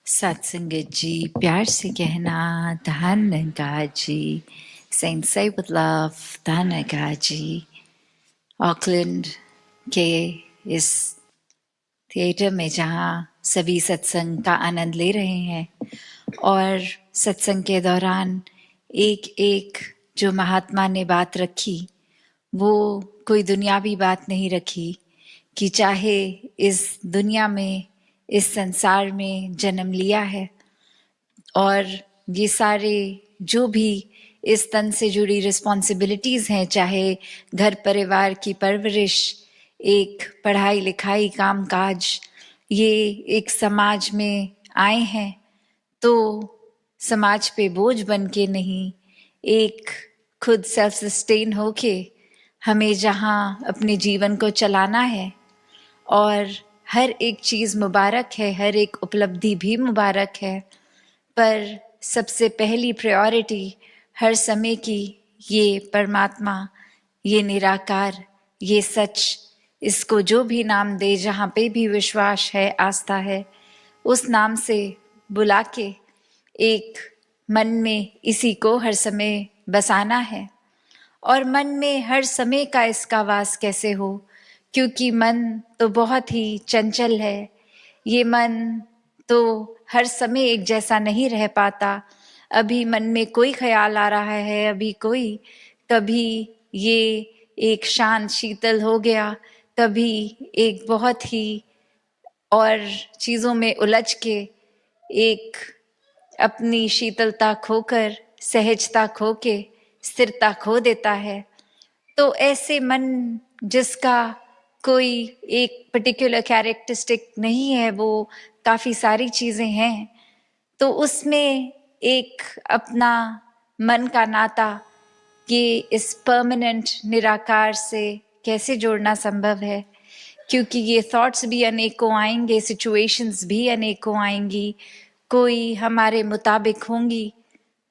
सत्संगत जी, प्यार से कहना धन्यवाद जी। Saint say with love, धन्यवाद जी। ऑकलैंड के इस थिएटर में जहाँ सभी सत्संग का आनंद ले रहे हैं और सत्संग के दौरान एक एक जो महात्मा ने बात रखी वो कोई दुनियावी बात नहीं रखी कि चाहे इस दुनिया में इस संसार में जन्म लिया है और ये सारे जो भी इस तन से जुड़ी रिस्पॉन्सिबिलिटीज हैं, चाहे घर परिवार की परवरिश, एक पढ़ाई लिखाई काम काज, ये एक समाज में आए हैं तो समाज पे बोझ बन के नहीं, एक खुद सेल्फ सस्टेन होके हमें जहाँ अपने जीवन को चलाना है और हर एक चीज़ मुबारक है, हर एक उपलब्धि भी मुबारक है, पर सबसे पहली प्रायोरिटी हर समय की ये परमात्मा, ये निराकार, ये सच, इसको जो भी नाम दे, जहाँ पे भी विश्वास है, आस्था है, उस नाम से बुला के एक मन में इसी को हर समय बसाना है। और मन में हर समय का इसका वास कैसे हो, क्योंकि मन तो बहुत ही चंचल है। ये मन तो हर समय एक जैसा नहीं रह पाता। अभी मन में कोई ख्याल आ रहा है, अभी कोई, कभी ये एक शांत शीतल हो गया, कभी एक बहुत ही और चीज़ों में उलझ के एक अपनी शीतलता खोकर, सहजता खो के स्थिरता खो देता है। तो ऐसे मन जिसका कोई एक पर्टिकुलर कैरेक्टरिस्टिक नहीं है, वो काफ़ी सारी चीज़ें हैं, तो उसमें एक अपना मन का नाता ये इस परमानेंट निराकार से कैसे जोड़ना संभव है, क्योंकि ये थॉट्स भी अनेकों आएंगे, सिचुएशंस भी अनेकों आएंगी, कोई हमारे मुताबिक होंगी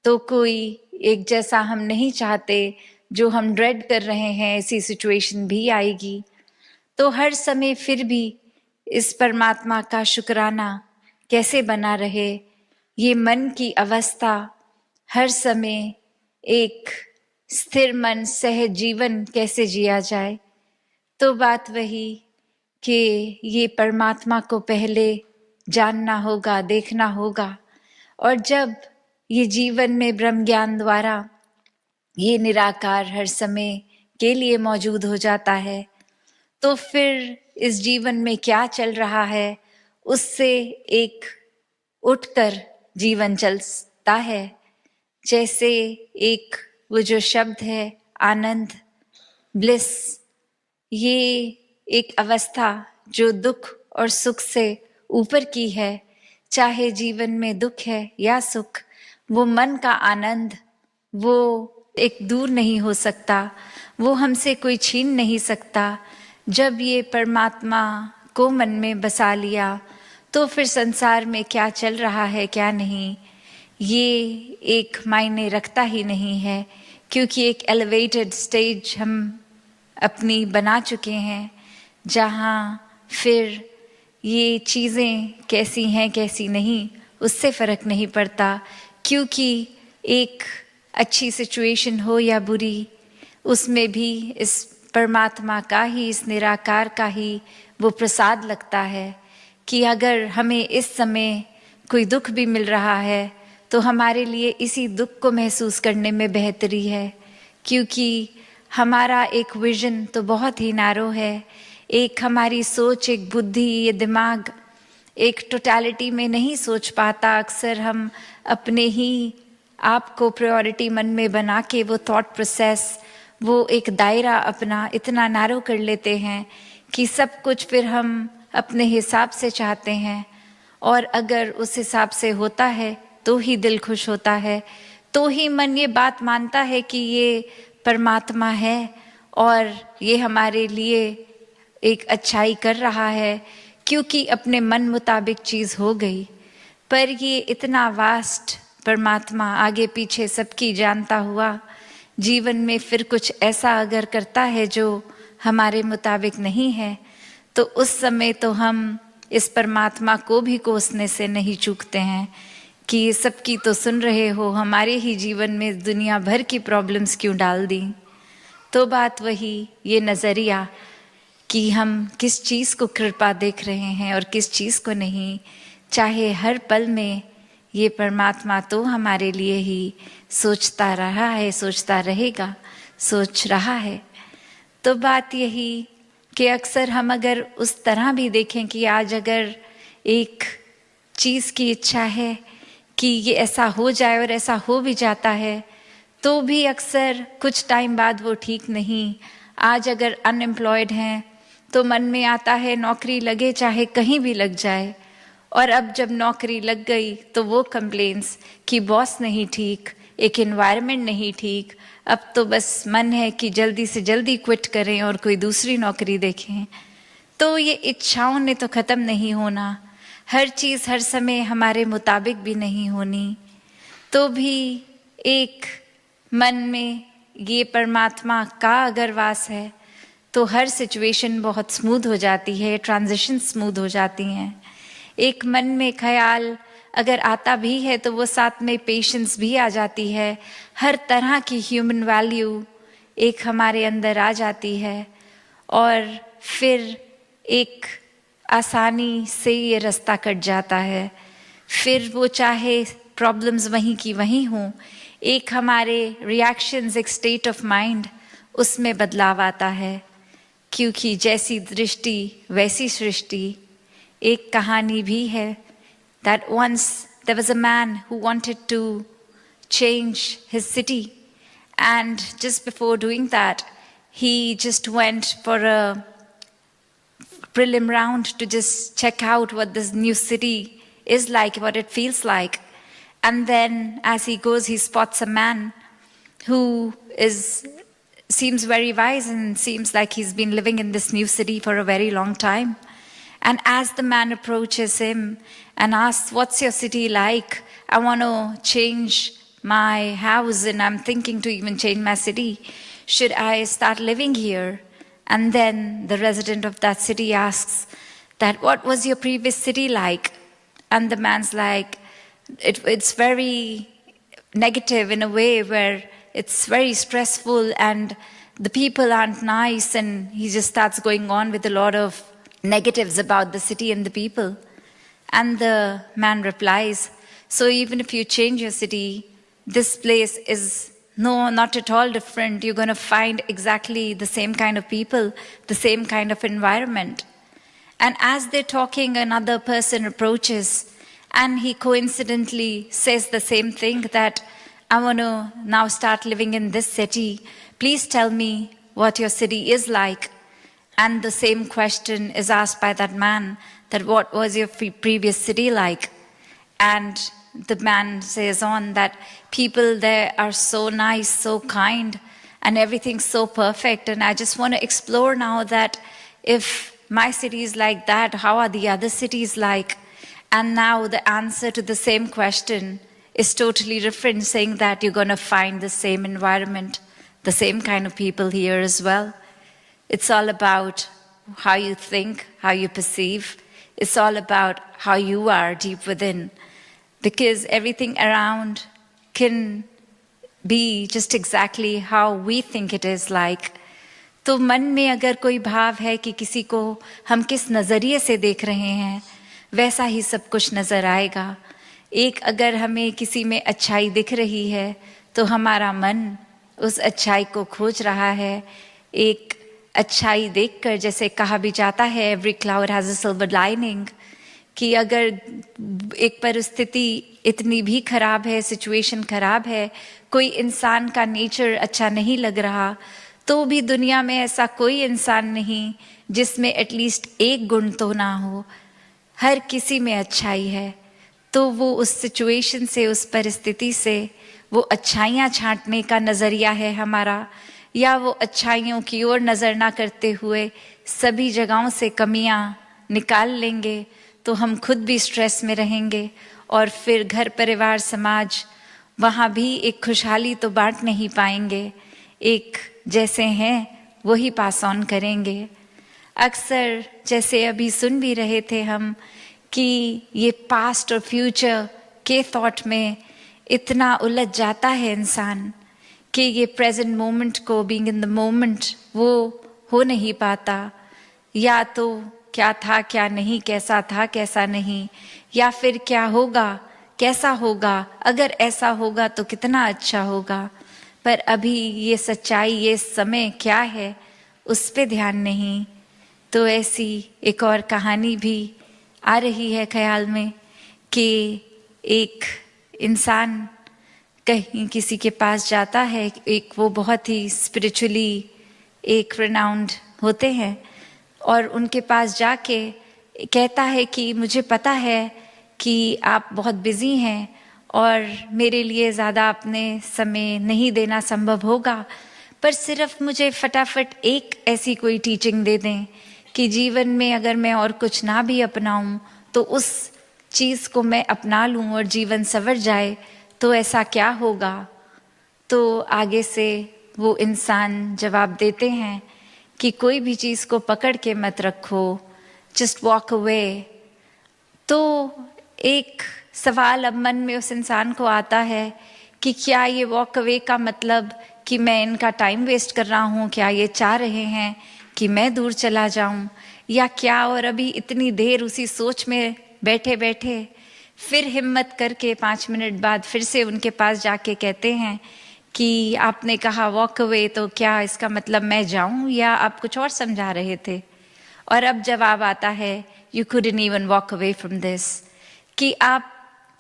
तो कोई एक जैसा हम नहीं चाहते, जो हम ड्रेड कर रहे हैं ऐसी सिचुएशन भी आएगी। तो हर समय फिर भी इस परमात्मा का शुक्राना कैसे बना रहे, ये मन की अवस्था हर समय एक स्थिर मन सहज जीवन कैसे जिया जाए। तो बात वही कि ये परमात्मा को पहले जानना होगा, देखना होगा, और जब ये जीवन में ब्रह्म ज्ञान द्वारा ये निराकार हर समय के लिए मौजूद हो जाता है, तो फिर इस जीवन में क्या चल रहा है उससे एक उठकर जीवन चलता है। जैसे एक वो जो शब्द है आनंद, ब्लिस, ये एक अवस्था जो दुख और सुख से ऊपर की है। चाहे जीवन में दुख है या सुख, वो मन का आनंद, वो एक दूर नहीं हो सकता, वो हमसे कोई छीन नहीं सकता। जब ये परमात्मा को मन में बसा लिया तो फिर संसार में क्या चल रहा है क्या नहीं, ये एक मायने रखता ही नहीं है, क्योंकि एक एलिवेटेड स्टेज हम अपनी बना चुके हैं जहाँ फिर ये चीज़ें कैसी हैं कैसी नहीं उससे फ़र्क नहीं पड़ता, क्योंकि एक अच्छी सिचुएशन हो या बुरी, उसमें भी इस परमात्मा का ही, इस निराकार का ही वो प्रसाद लगता है कि अगर हमें इस समय कोई दुख भी मिल रहा है तो हमारे लिए इसी दुख को महसूस करने में बेहतरी है, क्योंकि हमारा एक विजन तो बहुत ही नैरो है। एक हमारी सोच, एक बुद्धि, ये दिमाग एक टोटलिटी में नहीं सोच पाता। अक्सर हम अपने ही आप को प्रायोरिटी मन में बना के वो थॉट प्रोसेस, वो एक दायरा अपना इतना नैरो कर लेते हैं कि सब कुछ फिर हम अपने हिसाब से चाहते हैं, और अगर उस हिसाब से होता है तो ही दिल खुश होता है, तो ही मन ये बात मानता है कि ये परमात्मा है और ये हमारे लिए एक अच्छाई कर रहा है, क्योंकि अपने मन मुताबिक चीज़ हो गई। पर ये इतना वास्ट परमात्मा आगे पीछे सबकी जानता हुआ जीवन में फिर कुछ ऐसा अगर करता है जो हमारे मुताबिक नहीं है, तो उस समय तो हम इस परमात्मा को भी कोसने से नहीं चूकते हैं कि ये सबकी तो सुन रहे हो, हमारे ही जीवन में दुनिया भर की प्रॉब्लम्स क्यों डाल दी। तो बात वही, ये नज़रिया कि हम किस चीज़ को कृपा देख रहे हैं और किस चीज़ को नहीं। चाहे हर पल में ये परमात्मा तो हमारे लिए ही सोचता रहा है, सोचता रहेगा, सोच रहा है। तो बात यही कि अक्सर हम अगर उस तरह भी देखें कि आज अगर एक चीज़ की इच्छा है कि ये ऐसा हो जाए और ऐसा हो भी जाता है, तो भी अक्सर कुछ टाइम बाद वो ठीक नहीं। आज अगर अनएम्प्लॉयड हैं तो मन में आता है नौकरी लगे चाहे कहीं भी लग जाए, और अब जब नौकरी लग गई तो वो कंप्लेंट्स कि बॉस नहीं ठीक, एक एनवायरनमेंट नहीं ठीक, अब तो बस मन है कि जल्दी से जल्दी क्विट करें और कोई दूसरी नौकरी देखें। तो ये इच्छाओं ने तो ख़त्म नहीं होना, हर चीज़ हर समय हमारे मुताबिक भी नहीं होनी। तो भी एक मन में ये परमात्मा का अगर वास है तो हर सिचुएशन बहुत स्मूथ हो जाती है, ट्रांजिशन स्मूथ हो जाती हैं। एक मन में ख्याल अगर आता भी है तो वो साथ में पेशेंस भी आ जाती है, हर तरह की ह्यूमन वैल्यू एक हमारे अंदर आ जाती है, और फिर एक आसानी से ये रास्ता कट जाता है। फिर वो चाहे प्रॉब्लम्स वहीं की वहीं हों, एक हमारे रिएक्शंस, एक स्टेट ऑफ माइंड, उसमें बदलाव आता है, क्योंकि जैसी दृष्टि वैसी सृष्टि। एक कहानी भी है that once there was a man who wanted to change his city, and just before doing that he just went for a prelim round to just check out what this new city is like, what it feels like. And then as he goes, he spots a man who seems very wise and seems like he's been living in this new city for a very long time. And as the man approaches him and asks, "What's your city like? I want to change my house and I'm thinking to even change my city. Should I start living here?" And then the resident of that city asks that, "What was your previous city like?" And the man's like, it's very negative in a way where it's very stressful and the people aren't nice, and he just starts going on with a lot of negatives about the city and the people. And the man replies, "So even if you change your city, this place is not at all different. You're going to find exactly the same kind of people, the same kind of environment." And as they're talking, another person approaches and he coincidentally says the same thing, that "I want to now start living in this city. Please tell me what your city is like." And the same question is asked by that man, that "What was your previous city like?" And the man says on that people there are so nice, so kind, and everything's so perfect. And I just want to explore now that if my city is like that, how are the other cities like? And now the answer to the same question is totally different, saying that you're going to find the same environment, the same kind of people here as well. It's all about how you think, how you perceive. It's all about how you are deep within. Because everything around can be just exactly how we think it is like. तो मन में अगर कोई भाव है कि किसी को हम किस नज़रिए से देख रहे हैं, वैसा ही सब कुछ नज़र आएगा। एक अगर हमें किसी में अच्छाई दिख रही है तो हमारा मन उस अच्छाई को खोज रहा है। एक अच्छाई देखकर, जैसे कहा भी जाता है, every cloud has a silver lining, कि अगर एक परिस्थिति इतनी भी खराब है, सिचुएशन खराब है, कोई इंसान का नेचर अच्छा नहीं लग रहा, तो भी दुनिया में ऐसा कोई इंसान नहीं जिसमें एटलीस्ट एक गुण तो ना हो। हर किसी में अच्छाई है। तो वो उस सिचुएशन से, उस परिस्थिति से वो अच्छाइयाँ छांटने का नज़रिया है हमारा, या वो अच्छाइयों की ओर नज़र ना करते हुए सभी जगहों से कमियाँ निकाल लेंगे, तो हम खुद भी स्ट्रेस में रहेंगे और फिर घर परिवार समाज वहाँ भी एक खुशहाली तो बांट नहीं पाएंगे। एक जैसे हैं वही पास ऑन करेंगे। अक्सर जैसे अभी सुन भी रहे थे हम कि ये पास्ट और फ्यूचर के थॉट में इतना उलझ जाता है इंसान कि ये प्रेजेंट मोमेंट को, बीइंग इन द मोमेंट, वो हो नहीं पाता। या तो क्या था क्या नहीं, कैसा था कैसा नहीं, या फिर क्या होगा कैसा होगा, अगर ऐसा होगा तो कितना अच्छा होगा। पर अभी ये सच्चाई, ये समय क्या है, उस पे ध्यान नहीं। तो ऐसी एक और कहानी भी आ रही है ख्याल में कि एक इंसान कहीं किसी के पास जाता है, एक वो बहुत ही स्पिरिचुअली एक रिनाउंड होते हैं, और उनके पास जाके कहता है कि मुझे पता है कि आप बहुत बिजी हैं और मेरे लिए ज़्यादा अपने समय नहीं देना संभव होगा, पर सिर्फ मुझे फटाफट एक ऐसी कोई टीचिंग दे दें कि जीवन में अगर मैं और कुछ ना भी अपनाऊं तो उस चीज़ को मैं अपना लूं और जीवन संवर जाए, तो ऐसा क्या होगा। तो आगे से वो इंसान जवाब देते हैं कि कोई भी चीज़ को पकड़ के मत रखो, जस्ट वॉक अवे। तो एक सवाल अब मन में उस इंसान को आता है कि क्या ये वॉक अवे का मतलब कि मैं इनका टाइम वेस्ट कर रहा हूँ, क्या ये चाह रहे हैं कि मैं दूर चला जाऊं, या क्या। और अभी इतनी देर उसी सोच में बैठे बैठे फिर हिम्मत करके 5 मिनट बाद फिर से उनके पास जाके कहते हैं कि आपने कहा वॉक अवे, तो क्या इसका मतलब मैं जाऊं या आप कुछ और समझा रहे थे। और अब जवाब आता है you couldn't even walk away from this, कि आप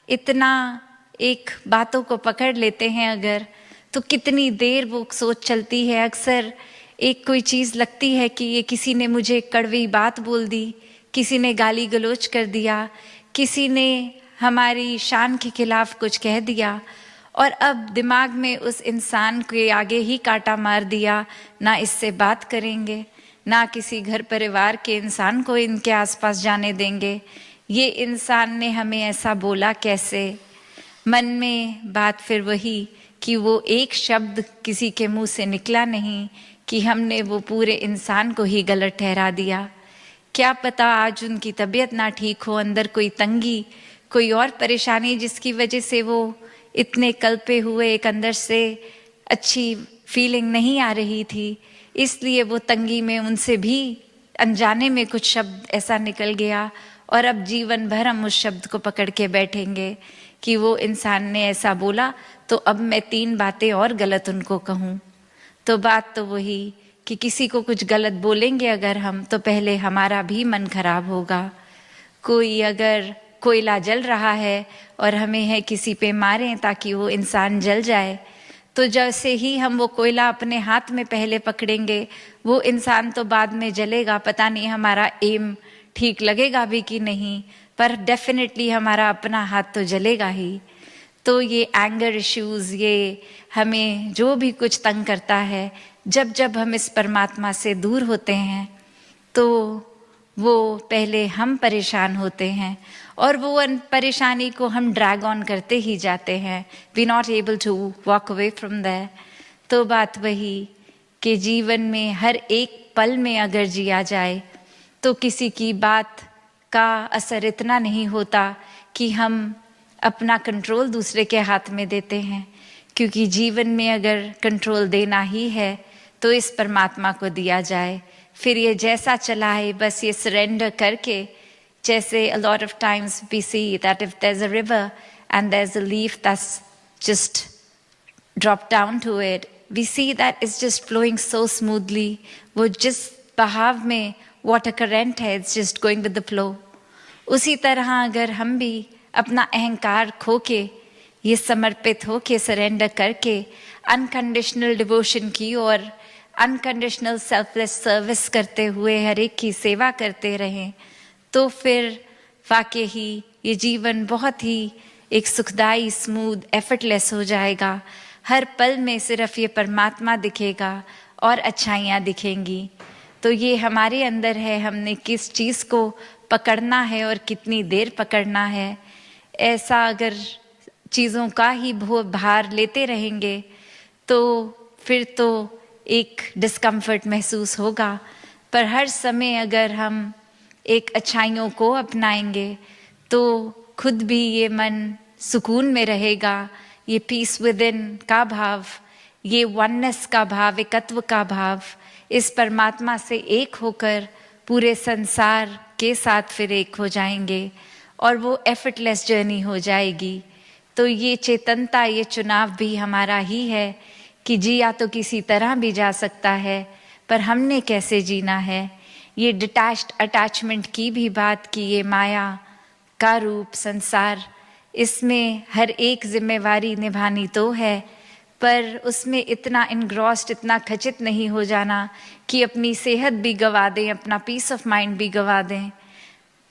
इतना एक बातों को पकड़ लेते हैं अगर, तो कितनी देर वो सोच चलती है। अक्सर एक कोई चीज़ लगती है कि ये किसी ने मुझे कड़वी बात बोल दी, किसी ने गाली गलौज कर दिया, किसी ने हमारी शान के खिलाफ कुछ कह दिया, और अब दिमाग में उस इंसान के आगे ही कांटा मार दिया, ना इससे बात करेंगे, ना किसी घर परिवार के इंसान को इनके आसपास जाने देंगे। ये इंसान ने हमें ऐसा बोला कैसे। मन में बात फिर वही कि वो एक शब्द किसी के मुंह से निकला नहीं कि हमने वो पूरे इंसान को ही गलत ठहरा दिया। क्या पता आज उनकी तबीयत ना ठीक हो, अंदर कोई तंगी, कोई और परेशानी जिसकी वजह से वो इतने कल्पे हुए, एक अंदर से अच्छी फीलिंग नहीं आ रही थी, इसलिए वो तंगी में उनसे भी अनजाने में कुछ शब्द ऐसा निकल गया, और अब जीवन भर हम उस शब्द को पकड़ के बैठेंगे कि वो इंसान ने ऐसा बोला तो अब मैं 3 बातें और गलत उनको कहूँ। तो बात तो वही कि किसी को कुछ गलत बोलेंगे अगर हम, तो पहले हमारा भी मन खराब होगा। कोई अगर कोयला जल रहा है और हमें है किसी पे मारें ताकि वो इंसान जल जाए, तो जैसे ही हम वो कोयला अपने हाथ में पहले पकड़ेंगे, वो इंसान तो बाद में जलेगा। पता नहीं हमारा एम ठीक लगेगा भी कि नहीं, पर डेफिनेटली हमारा अपना हाथ तो जलेगा ही। तो ये एंगर इश्यूज़, ये हमें जो भी कुछ तंग करता है, जब जब हम इस परमात्मा से दूर होते हैं तो वो पहले हम परेशान होते हैं, और वो परेशानी को हम ड्रैग ऑन करते ही जाते हैं। We not able to walk away from that. तो बात वही कि जीवन में हर एक पल में अगर जिया जाए तो किसी की बात का असर इतना नहीं होता कि हम अपना कंट्रोल दूसरे के हाथ में देते हैं, क्योंकि जीवन में अगर कंट्रोल देना ही है तो इस परमात्मा को दिया जाए। फिर ये जैसा चला है बस ये सरेंडर करके, जैसे a lot of times we see that if there's a river and there's a leaf that's just dropped down to it, we see that it's just flowing so smoothly. वो जिस बहाव में water current है, it's just going with the flow. उसी तरह अगर हम भी अपना अहंकार खो के, ये समर्पित हो के, सरेंडर करके अनकंडीशनल डिवोशन की और अनकंडीशनल सेल्फलेस सर्विस करते हुए हर एक की सेवा करते रहें, तो फिर वाकई ही ये जीवन बहुत ही एक सुखदाई, स्मूथ, एफर्टलेस हो जाएगा। हर पल में सिर्फ ये परमात्मा दिखेगा और अच्छाइयाँ दिखेंगी। तो ये हमारे अंदर है, हमने किस चीज़ को पकड़ना है और कितनी देर पकड़ना है। ऐसा अगर चीज़ों का ही भार लेते रहेंगे तो फिर तो एक डिस्कम्फर्ट महसूस होगा। पर हर समय अगर हम एक अच्छाइयों को अपनाएंगे तो खुद भी ये मन सुकून में रहेगा, ये पीस विद इन का भाव, ये वननेस का भाव, एकत्व का भाव, इस परमात्मा से एक होकर पूरे संसार के साथ फिर एक हो जाएंगे और वो एफर्टलेस जर्नी हो जाएगी। तो ये चेतनता, ये चुनाव भी हमारा ही है कि जिया तो किसी तरह भी जा सकता है, पर हमने कैसे जीना है। ये डिटैच्ड अटैचमेंट की भी बात की, ये माया का रूप संसार, इसमें हर एक जिम्मेवारी निभानी तो है, पर उसमें इतना इनग्रॉस्ड, इतना खचित नहीं हो जाना कि अपनी सेहत भी गवा दें, अपना पीस ऑफ माइंड भी गवा दें।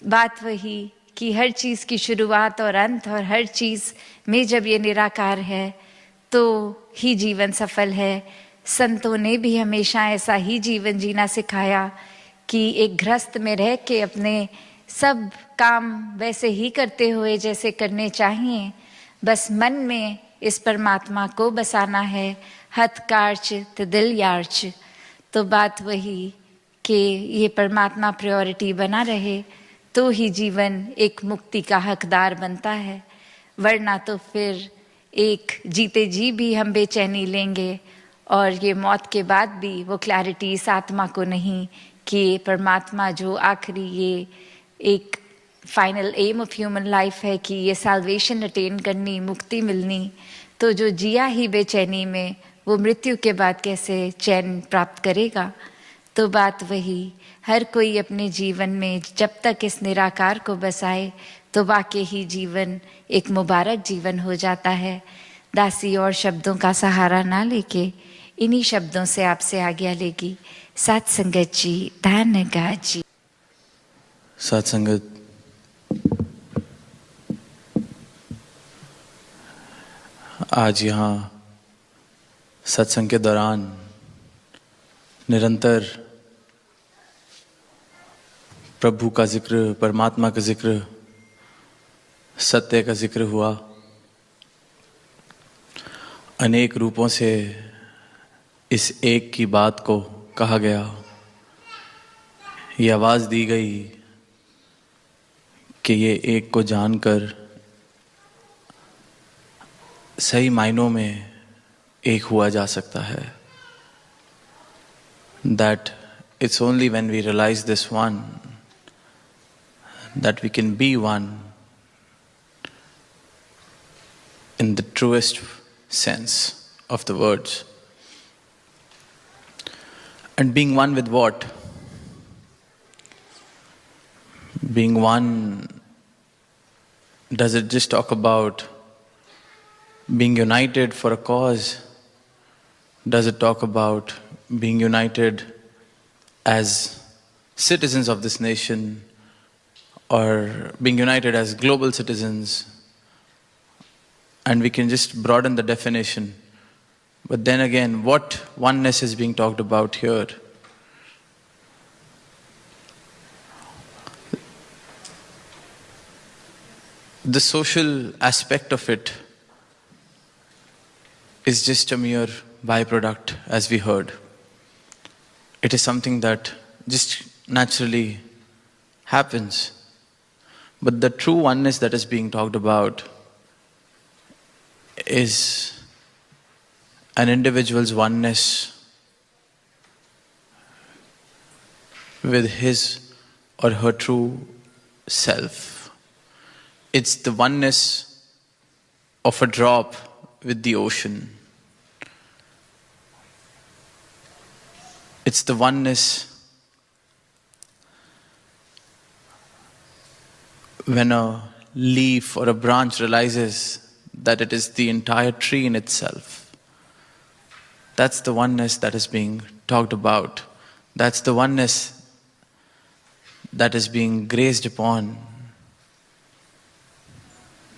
बात वही कि हर चीज़ की शुरुआत और अंत और हर चीज़ में जब ये निराकार है तो ही जीवन सफल है। संतों ने भी हमेशा ऐसा ही जीवन जीना सिखाया कि एक गृहस्थ में रह के अपने सब काम वैसे ही करते हुए जैसे करने चाहिए, बस मन में इस परमात्मा को बसाना है, हथ कार्च तो दिल यार्च। तो बात वही कि ये परमात्मा प्रायोरिटी बना रहे तो ही जीवन एक मुक्ति का हकदार बनता है, वरना तो फिर एक जीते जी भी हम बेचैनी लेंगे और ये मौत के बाद भी वो क्लैरिटी इस आत्मा को नहीं कि परमात्मा जो आखिरी ये एक final aim of human life है कि ये सैल्वेशन अटेन करनी, मुक्ति मिलनी, तो जो जिया ही बेचैनी में वो मृत्यु के बाद कैसे चैन प्राप्त करेगा। तो बात वही, हर कोई अपने जीवन में जब तक इस निराकार को बसाए तो वाकई ही जीवन एक मुबारक जीवन हो जाता है। दासी और शब्दों का सहारा ना लेके इन्हीं शब्दों से आपसे आज्ञा लेगी। साथ संगत जी, धन्यवाद जी। साथ संगत, आज यहाँ सत्संग के दौरान निरंतर प्रभु का जिक्र, परमात्मा का जिक्र, सत्य का जिक्र हुआ। अनेक रूपों से इस एक की बात को कहा गया। ये आवाज़ दी गई कि ये एक को जानकर सही मायनों में एक हुआ जा सकता है। That it's only when we realize this one that we can be one in the truest sense of the words. And being one with what? Being one, does it just talk about being united for a cause? Does it talk about being united as citizens of this nation, or being united as global citizens? And we can just broaden the definition. But then again, what oneness is being talked about here? The social aspect of it is just a mere byproduct, as we heard. It is something that just naturally happens. But the true oneness that is being talked about is an individual's oneness with his or her true self. It's the oneness of a drop with the ocean. It's the oneness when a leaf or a branch realizes that it is the entire tree in itself. That's the oneness that is being talked about. That's the oneness that is being graced upon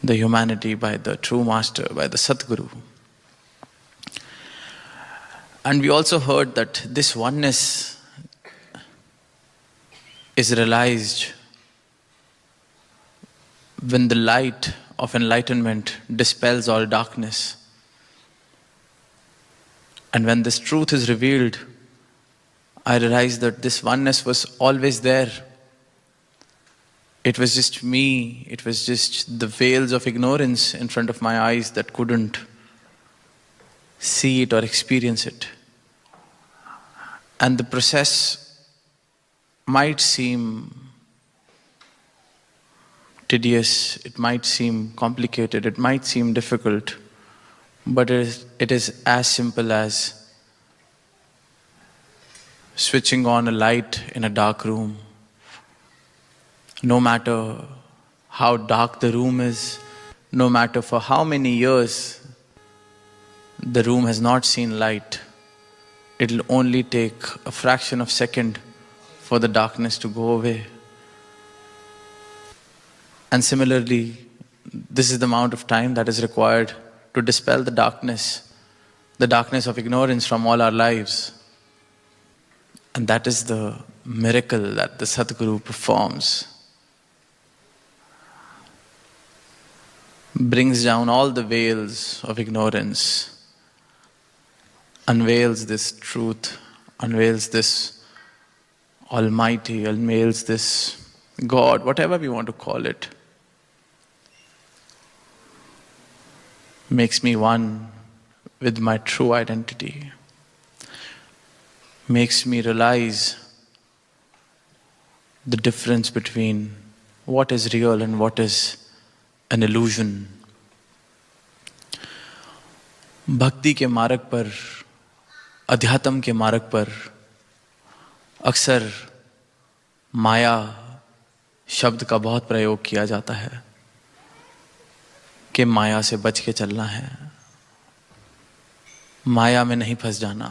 the humanity by the true master, by the Satguru. And we also heard that this oneness is realized when the light of enlightenment dispels all darkness. And when this truth is revealed, I realized that this oneness was always there. It was just me, it was just the veils of ignorance in front of my eyes that couldn't see it or experience it. And the process might seem tedious, it might seem complicated, it might seem difficult, but it is as simple as switching on a light in a dark room. No matter how dark the room is, no matter for how many years the room has not seen light, it'll only take a fraction of a second for the darkness to go away. And similarly, this is the amount of time that is required to dispel the darkness of ignorance from all our lives. And that is the miracle that the Sadguru performs. Brings down all the veils of ignorance, unveils this truth, unveils this Almighty, unveils this God, whatever we want to call it. Makes me one with my true identity. Makes me realize the difference between what is real and what is an illusion. भक्ति के मार्ग पर, अध्यात्म के मार्ग पर अक्सर माया शब्द का बहुत प्रयोग किया जाता है कि माया से बच के चलना है, माया में नहीं फंस जाना,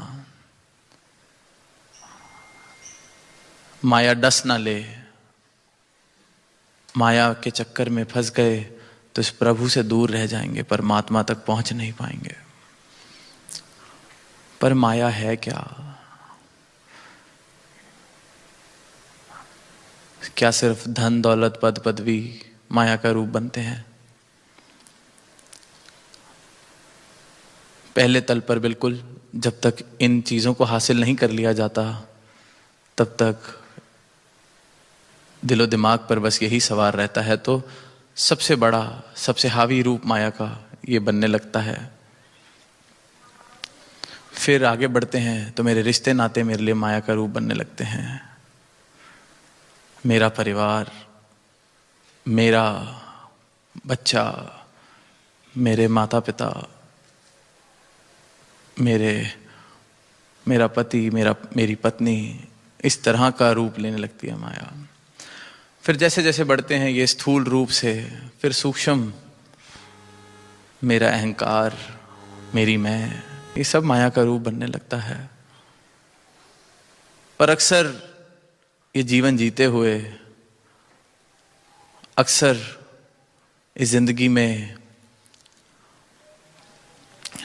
माया डस ना ले, माया के चक्कर में फंस गए तो इस प्रभु से दूर रह जाएंगे, परमात्मा तक पहुंच नहीं पाएंगे। पर माया है क्या? क्या सिर्फ धन दौलत पद पदवी माया का रूप बनते हैं? पहले तल पर बिल्कुल, जब तक इन चीजों को हासिल नहीं कर लिया जाता तब तक दिलो दिमाग पर बस यही सवार रहता है, तो सबसे बड़ा, सबसे हावी रूप माया का ये बनने लगता है। फिर आगे बढ़ते हैं तो मेरे रिश्ते नाते मेरे लिए माया का रूप बनने लगते हैं। मेरा परिवार, मेरा बच्चा, मेरे माता पिता, मेरा पति, मेरी पत्नी, इस तरह का रूप लेने लगती है माया। फिर जैसे जैसे बढ़ते हैं ये स्थूल रूप से, फिर सूक्ष्म, मेरा अहंकार, मेरी मैं, ये सब माया का रूप बनने लगता है। पर अक्सर ये जीवन जीते हुए, अक्सर इस जिंदगी में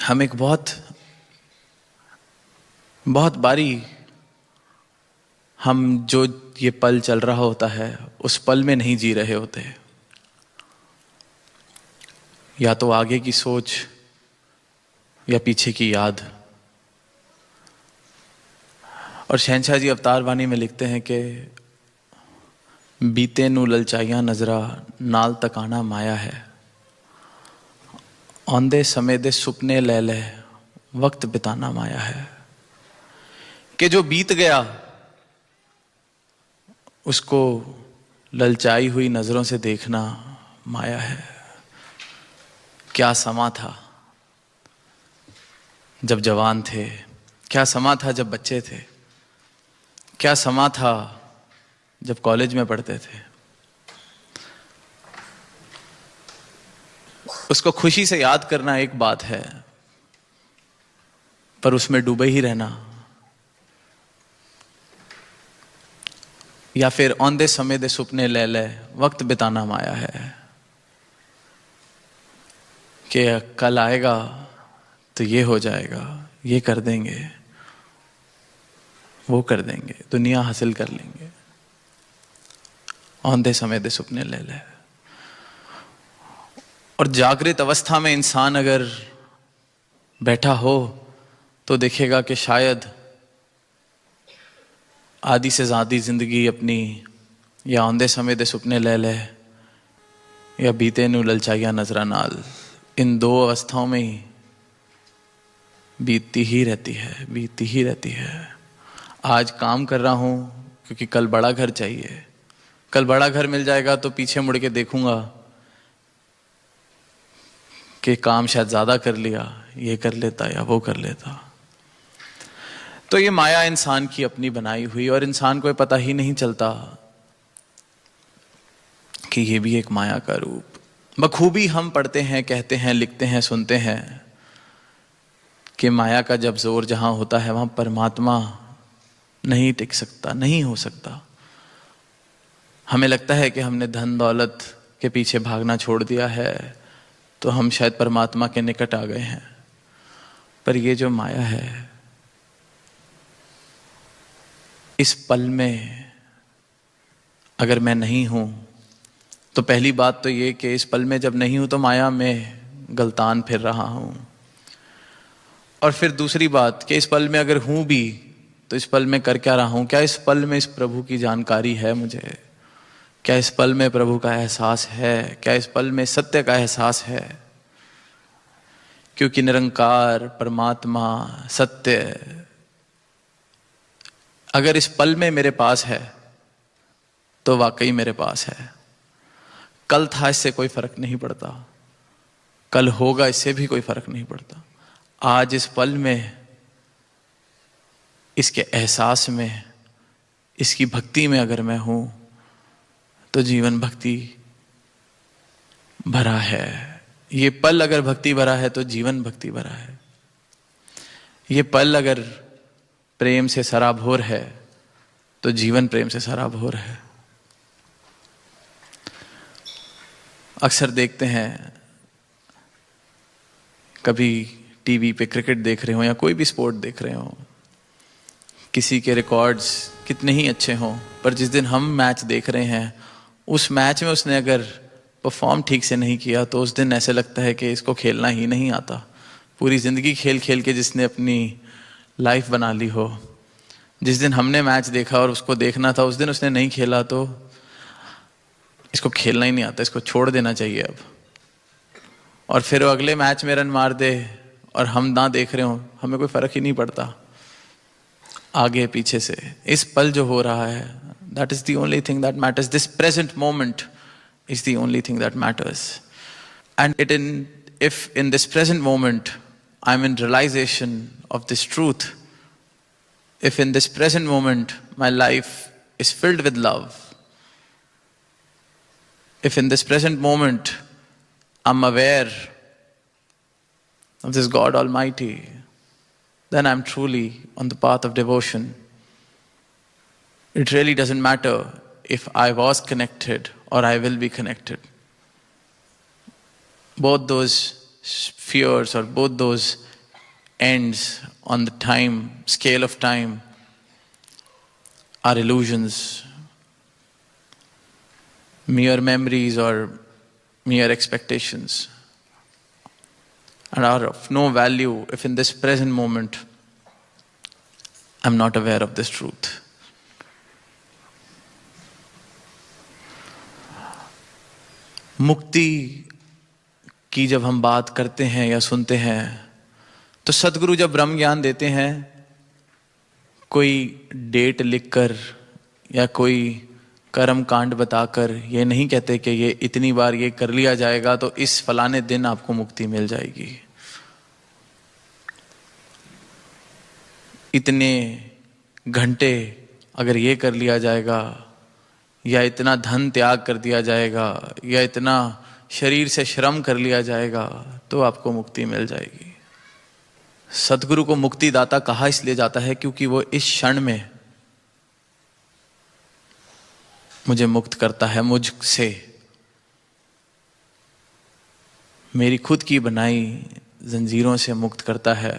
हम एक बहुत बारी हम जो ये पल चल रहा होता है उस पल में नहीं जी रहे होते। या तो आगे की सोच या पीछे की याद। और शहंशाह जी अवतार वाणी में लिखते हैं कि बीते नू ललचाइयां नजरा नाल तकाना माया है, औंदे समय दे सुपने ले ले वक्त बिताना माया है। कि जो बीत गया उसको ललचाई हुई नजरों से देखना माया है। क्या समा था जब जवान थे, क्या समा था जब बच्चे थे, क्या समा था जब कॉलेज में पढ़ते थे। उसको खुशी से याद करना एक बात है, पर उसमें डूबे ही रहना, या फिर औंदे समय दे सुपने ले ले वक्त बिताना माया है। कि कल आएगा तो ये हो जाएगा, ये कर देंगे, वो कर देंगे, दुनिया हासिल कर लेंगे। औंधे समय दे सुपने ले ले। और जागृत अवस्था में इंसान अगर बैठा हो तो देखेगा कि शायद आधी से ज़्यादा जिंदगी अपनी या आंदे समय दे सुपने ले ले या बीते नू ललचाइया नजरा नाल, इन दो अवस्थाओं में ही बीतती ही रहती है, बीतती ही रहती है। आज काम कर रहा हूँ क्योंकि कल बड़ा घर चाहिए, कल बड़ा घर मिल जाएगा तो पीछे मुड़ के देखूंगा कि काम शायद ज़्यादा कर लिया, ये कर लेता या वो कर लेता। तो ये माया इंसान की अपनी बनाई हुई, और इंसान को ये पता ही नहीं चलता कि ये भी एक माया का रूप। बखूबी हम पढ़ते हैं, कहते हैं, लिखते हैं, सुनते हैं कि माया का जब जोर जहां होता है वहां परमात्मा नहीं टिक सकता, नहीं हो सकता। हमें लगता है कि हमने धन दौलत के पीछे भागना छोड़ दिया है तो हम शायद परमात्मा के निकट आ गए हैं, पर ये जो माया है इस पल में अगर मैं नहीं हूं तो पहली बात तो ये कि इस पल में जब नहीं हूं तो माया में गलतान फिर रहा हूं, और फिर दूसरी बात कि इस पल में अगर हूं भी तो इस पल में कर क्या रहा हूं? क्या इस पल में इस प्रभु की जानकारी है मुझे? क्या इस पल में प्रभु का एहसास है? क्या इस पल में सत्य का एहसास है? क्योंकि निरंकार परमात्मा सत्य अगर इस पल में मेरे पास है तो वाकई मेरे पास है। कल था इससे कोई फर्क नहीं पड़ता, कल होगा इससे भी कोई फर्क नहीं पड़ता। आज इस पल में, इसके एहसास में, इसकी भक्ति में अगर मैं हूं तो जीवन भक्ति भरा है। ये पल अगर भक्ति भरा है तो जीवन भक्ति भरा है। ये पल अगर प्रेम से सराबोर है तो जीवन प्रेम से सराबोर है। अक्सर देखते हैं, कभी टीवी पे क्रिकेट देख रहे हो या कोई भी स्पोर्ट देख रहे हो, किसी के रिकॉर्ड्स कितने ही अच्छे हों, पर जिस दिन हम मैच देख रहे हैं उस मैच में उसने अगर परफॉर्म ठीक से नहीं किया तो उस दिन ऐसे लगता है कि इसको खेलना ही नहीं आता। पूरी ज़िंदगी खेल खेल के जिसने अपनी लाइफ बना ली हो, जिस दिन हमने मैच देखा और उसको देखना था उस दिन उसने नहीं खेला तो इसको खेलना ही नहीं आता, इसको छोड़ देना चाहिए अब। और फिर वो अगले मैच में रन मार दे और हम ना देख रहे हो, हमें कोई फर्क ही नहीं पड़ता आगे पीछे से। इस पल जो हो रहा है, that is the only thing that matters. This present moment is the only thing that matters. And if in this present moment I'm in realization of this truth, if in this present moment my life is filled with love, if in this present moment I'm aware of this God Almighty, then I'm truly on the path of devotion. It really doesn't matter if I was connected or I will be connected. Both those spheres or both those ends on the time, scale of time, are illusions, mere memories or mere expectations, and are of no value if in this present moment I'm not aware of this truth. मुक्ति की जब हम बात करते हैं या सुनते हैं तो सदगुरु जब ब्रह्म ज्ञान देते हैं, कोई डेट लिखकर या कोई कर्म कांड बताकर ये नहीं कहते कि ये इतनी बार ये कर लिया जाएगा तो इस फलाने दिन आपको मुक्ति मिल जाएगी, इतने घंटे अगर ये कर लिया जाएगा या इतना धन त्याग कर दिया जाएगा या इतना शरीर से श्रम कर लिया जाएगा तो आपको मुक्ति मिल जाएगी। सतगुरु को मुक्ति दाता कहा इसलिए जाता है क्योंकि वो इस क्षण में मुझे मुक्त करता है, मुझसे, मेरी खुद की बनाई जंजीरों से मुक्त करता है।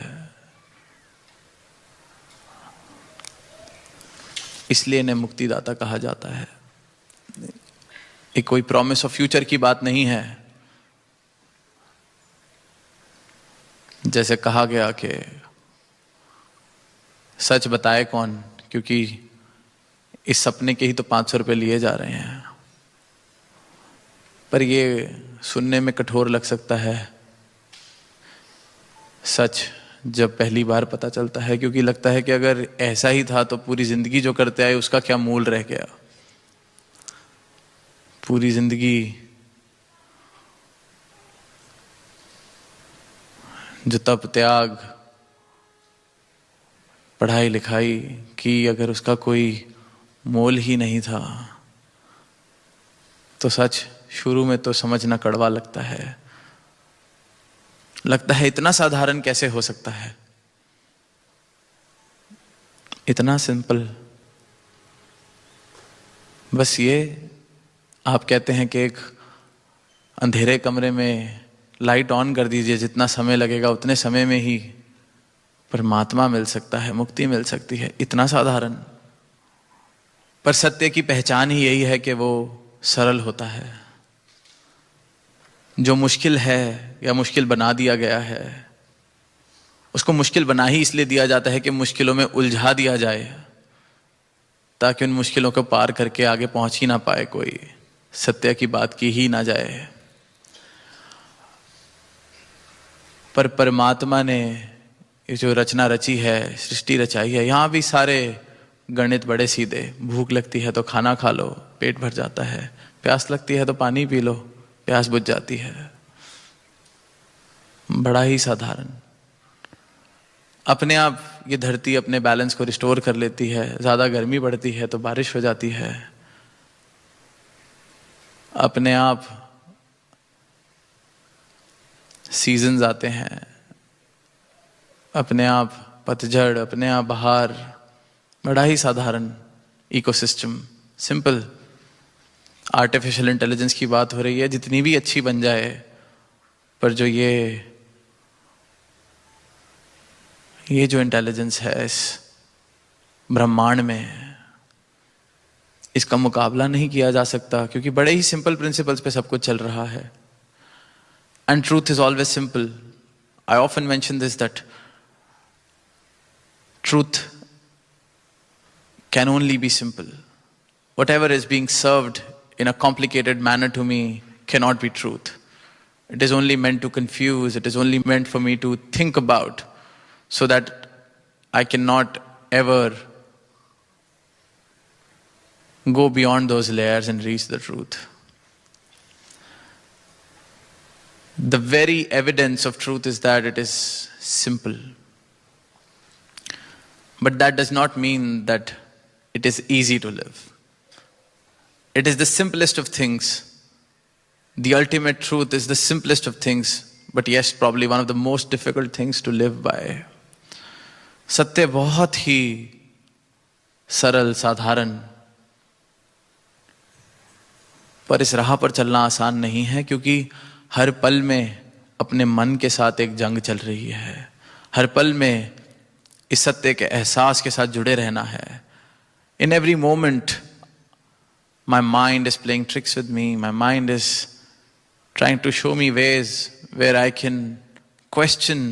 इसलिए इन्हें मुक्तिदाता कहा जाता है। एक कोई प्रॉमिस ऑफ फ्यूचर की बात नहीं है। जैसे कहा गया कि सच बताए कौन, क्योंकि इस सपने के ही तो 500 रुपये लिए जा रहे हैं। पर ये सुनने में कठोर लग सकता है, सच जब पहली बार पता चलता है, क्योंकि लगता है कि अगर ऐसा ही था तो पूरी जिंदगी जो करते आए उसका क्या मूल रह गया। पूरी जिंदगी जो तप त्याग पढ़ाई लिखाई की, अगर उसका कोई मोल ही नहीं था तो सच शुरू में तो समझना कड़वा लगता है। लगता है इतना साधारण कैसे हो सकता है, इतना सिंपल। बस ये आप कहते हैं कि एक अंधेरे कमरे में लाइट ऑन कर दीजिए, जितना समय लगेगा उतने समय में ही परमात्मा मिल सकता है, मुक्ति मिल सकती है। इतना साधारण, पर सत्य की पहचान ही यही है कि वो सरल होता है। जो मुश्किल है या मुश्किल बना दिया गया है, उसको मुश्किल बना ही इसलिए दिया जाता है कि मुश्किलों में उलझा दिया जाए, ताकि उन मुश्किलों को पार करके आगे पहुंच ही ना पाए कोई, सत्य की बात की ही ना जाए। पर परमात्मा ने ये जो रचना रची है, सृष्टि रचाई है, यहां भी सारे गणित बड़े सीधे। भूख लगती है तो खाना खा लो, पेट भर जाता है। प्यास लगती है तो पानी पी लो, प्यास बुझ जाती है। बड़ा ही साधारण। अपने आप ये धरती अपने बैलेंस को रिस्टोर कर लेती है। ज्यादा गर्मी बढ़ती है तो बारिश हो जाती है। अपने आप सीजन्स आते हैं, अपने आप पतझड़, अपने आप बहार। बड़ा ही साधारण इकोसिस्टम, सिंपल। आर्टिफिशियल इंटेलिजेंस की बात हो रही है, जितनी भी अच्छी बन जाए, पर जो ये जो इंटेलिजेंस है इस ब्रह्मांड में, इसका मुकाबला नहीं किया जा सकता, क्योंकि बड़े ही सिंपल प्रिंसिपल्स पे सब कुछ चल रहा है। And truth is always simple. I often mention this, that truth can only be simple. Whatever is being served in a complicated manner to me cannot be truth. It is only meant to confuse. It is only meant for me to think about, so that I cannot ever go beyond those layers and reach the truth. The very evidence of truth is that it is simple. But that does not mean that it is easy to live. It is the simplest of things. The ultimate truth is the simplest of things, but yes, probably one of the most difficult things to live by. सत्य बहुत ही सरल, साधारण, पर इस राह पर चलना आसान नहीं है, क्योंकि हर पल में अपने मन के साथ एक जंग चल रही है। हर पल में इस सत्य के एहसास के साथ जुड़े रहना है। In every moment, my mind is playing tricks with me. My mind is trying to show me ways where I can question,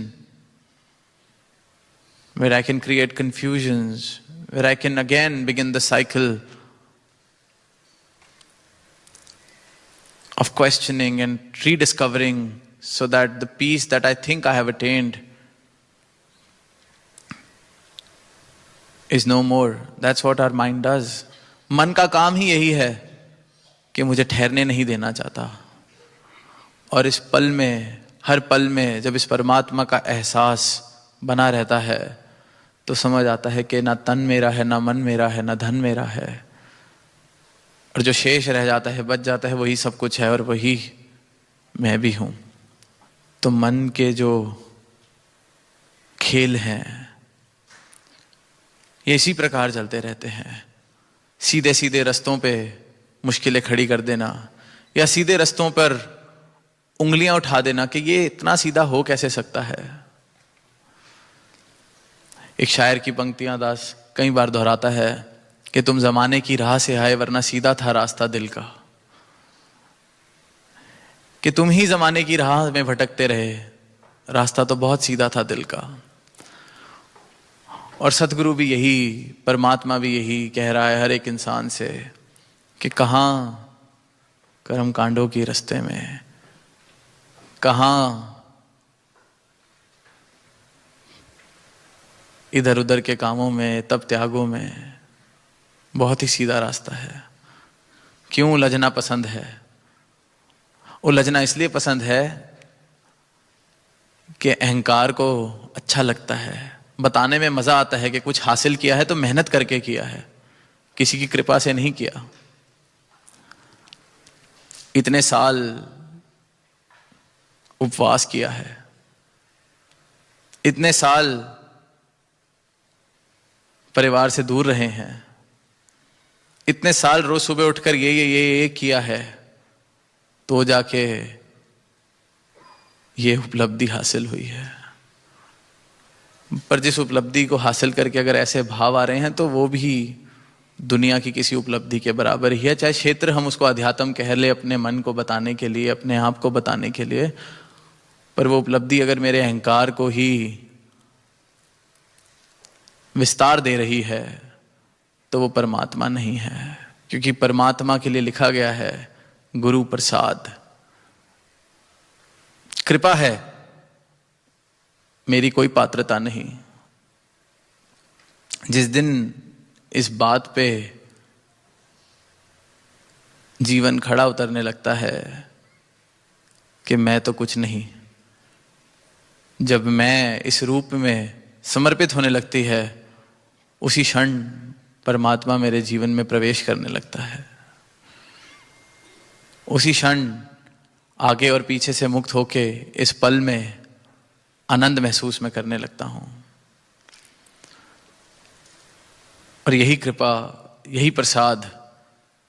where I can create confusions, where I can again begin the cycle of questioning and rediscovering, so that the peace that I think I have attained is no more. That's what our mind does. मन का काम ही यही है कि मुझे ठहरने नहीं देना चाहता। और इस पल में, हर पल में जब इस परमात्मा का एहसास बना रहता है, तो समझ आता है कि ना तन मेरा है, ना मन मेरा है, ना धन मेरा है, और जो शेष रह जाता है, बच जाता है, वही सब कुछ है और वही मैं भी हूं। तो मन के जो खेल हैं ये इसी प्रकार चलते रहते हैं। सीधे सीधे रस्तों पे मुश्किलें खड़ी कर देना, या सीधे रस्तों पर उंगलियां उठा देना कि ये इतना सीधा हो कैसे सकता है। एक शायर की पंक्तियां दास कई बार दोहराता है कि तुम जमाने की राह से आए, वरना सीधा था रास्ता दिल का। कि तुम ही जमाने की राह में भटकते रहे, रास्ता तो बहुत सीधा था दिल का। और सतगुरु भी यही, परमात्मा भी यही कह रहा है हर एक इंसान से कि कहाँ कर्म कांडों की रास्ते में, कहाँ इधर उधर के कामों में, तप त्यागों में, बहुत ही सीधा रास्ता है। क्यों उलझना पसंद है? उलझना इसलिए पसंद है कि अहंकार को अच्छा लगता है, बताने में मजा आता है कि कुछ हासिल किया है तो मेहनत करके किया है, किसी की कृपा से नहीं किया। इतने साल उपवास किया है, इतने साल परिवार से दूर रहे हैं, इतने साल रोज सुबह उठकर ये किया है, तो जाके ये उपलब्धि हासिल हुई है। पर जिस उपलब्धि को हासिल करके अगर ऐसे भाव आ रहे हैं तो वो भी दुनिया की किसी उपलब्धि के बराबर ही है। चाहे क्षेत्र हम उसको अध्यात्म कह ले, अपने मन को बताने के लिए, अपने आप को बताने के लिए, पर वो उपलब्धि अगर मेरे अहंकार को ही विस्तार दे रही है तो वो परमात्मा नहीं है। क्योंकि परमात्मा के लिए लिखा गया है गुरु प्रसाद, कृपा है, मेरी कोई पात्रता नहीं। जिस दिन इस बात पे जीवन खड़ा उतरने लगता है कि मैं तो कुछ नहीं, जब मैं इस रूप में समर्पित होने लगती है, उसी क्षण परमात्मा मेरे जीवन में प्रवेश करने लगता है। उसी क्षण आगे और पीछे से मुक्त होके इस पल में आनंद महसूस मैं करने लगता हूं। और यही कृपा, यही प्रसाद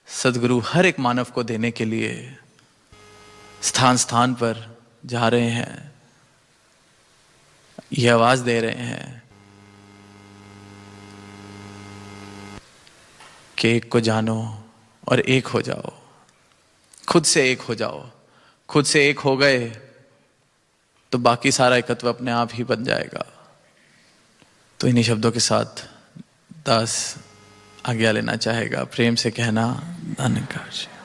सद्गुरु हर एक मानव को देने के लिए स्थान स्थान पर जा रहे हैं, ये आवाज दे रहे हैं कि एक को जानो और एक हो जाओ, खुद से एक हो जाओ। खुद से एक हो गए तो बाकी सारा एकत्व अपने आप ही बन जाएगा। तो इन्हीं शब्दों के साथ दास आज्ञा लेना चाहेगा। प्रेम से कहना, धन्यवाद।